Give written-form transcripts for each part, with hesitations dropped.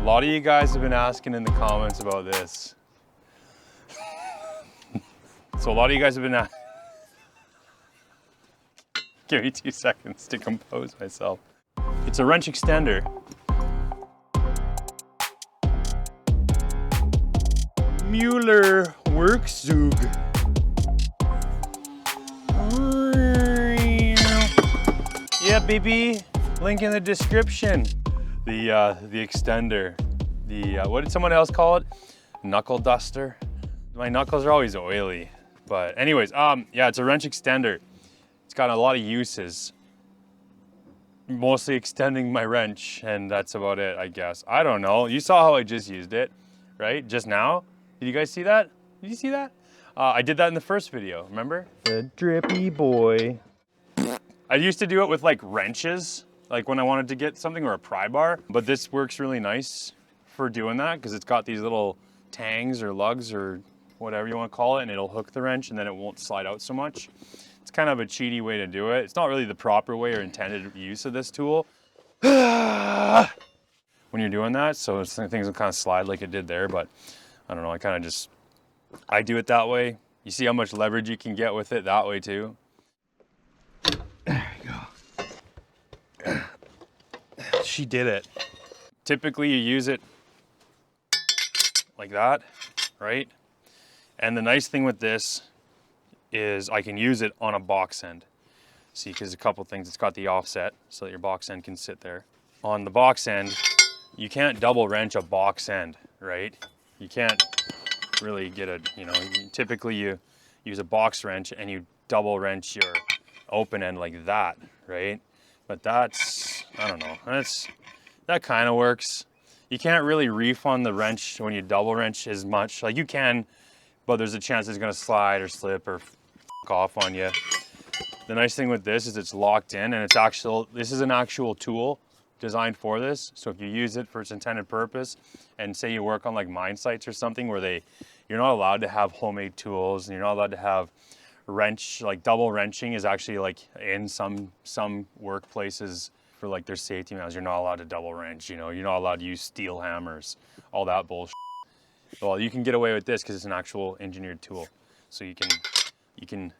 A lot of you guys have been asking in the comments about this. So a lot of you guys have been asking. Give me 2 seconds to compose myself. It's a wrench extender. Mueller Kueps. Yeah, baby. Link in the description. The extender. What did someone else call it? Knuckle duster. My knuckles are always oily. But anyways, yeah, it's a wrench extender. It's got a lot of uses. Mostly extending my wrench, and that's about it, I guess. I don't know. You saw how I just used it, right? Just now. Did you guys see that? Did you see that? I did that in the first video, remember? The drippy boy. I used to do it with like wrenches, like when I wanted to get something, or a pry bar, but this works really nice for doing that because it's got these little tangs or lugs or whatever you want to call it, and it'll hook the wrench and then it won't slide out so much. It's kind of a cheaty way to do it. It's not really the proper way or intended use of this tool when you're doing that, so things will kind of slide like it did there, but I don't know, I do it that way. You see how much leverage you can get with it that way too? There you go. She did it. Typically you use it like that, right? And the nice thing with this is I can use it on a box end. See, because a couple things, it's got the offset so that your box end can sit there. On the box end, you can't double wrench a box end, right? You can't really get a, typically you use a box wrench and you double wrench your open end like that, right? But that's, I don't know, that kind of works. You can't really reef on the wrench when you double wrench as much. Like you can, but there's a chance it's gonna slide or slip or off on you. The nice thing with this is it's locked in, and this is an actual tool designed for this. So if you use it for its intended purpose, and say you work on like mine sites or something where you're not allowed to have homemade tools, and you're not allowed to have wrench, like double wrenching is actually like in some workplaces for like their safety manuals, you're not allowed to double wrench, you're not allowed to use steel hammers, all that bullshit. Well, you can get away with this because it's an actual engineered tool. So you can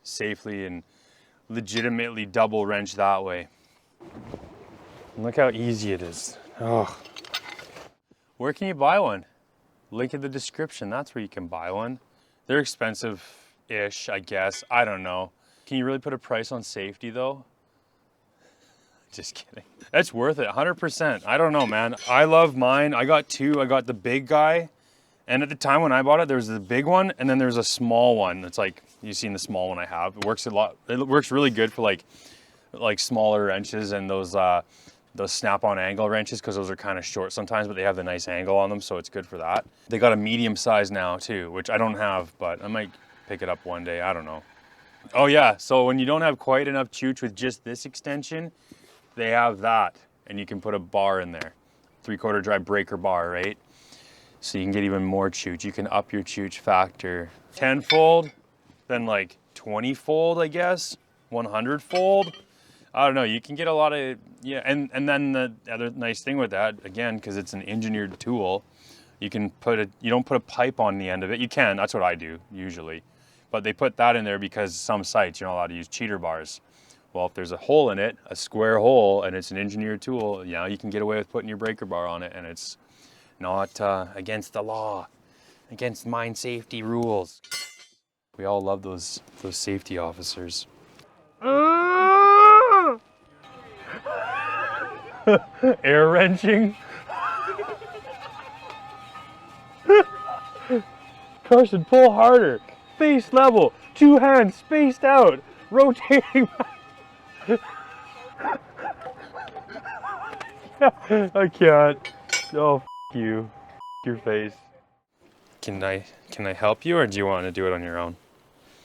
safely and legitimately double wrench that way. And look how easy it is. Oh. Where can you buy one? Link in the description, that's where you can buy one. They're expensive-ish, I guess, I don't know. Can you really put a price on safety though? Just kidding. That's worth it, 100%. I don't know, man. I love mine. I got two. I got the big guy. And at the time when I bought it, there was the big one, and then there's a small one. It's like, you've seen the small one I have. It works a lot. It works really good for like smaller wrenches and those snap-on angle wrenches, because those are kind of short sometimes, but they have the nice angle on them, so it's good for that. They got a medium size now too, which I don't have, but I might pick it up one day. I don't know. Oh yeah, so when you don't have quite enough chooch with just this extension, they have that, and you can put a bar in there, 3/4 drive breaker bar, right? So you can get even more chooch. You can up your chooch factor 10-fold, then like 20-fold, I guess, 100-fold. I don't know, you can get a lot of, yeah, and then the other nice thing with that, again, because it's an engineered tool, you don't put a pipe on the end of it. You can, that's what I do, usually. But they put that in there because some sites, you're not allowed to use cheater bars. Well, if there's a hole in it, a square hole, and it's an engineered tool, you can get away with putting your breaker bar on it, and it's not against the law, against mine safety rules. We all love those safety officers. Air wrenching. Carson, pull harder. Face level. 2 hands spaced out. Rotating. I can't. Oh, f you. F your face. Can I help you, or do you want to do it on your own?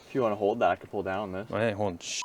If you want to hold that, I can pull down on this. I ain't holding shit.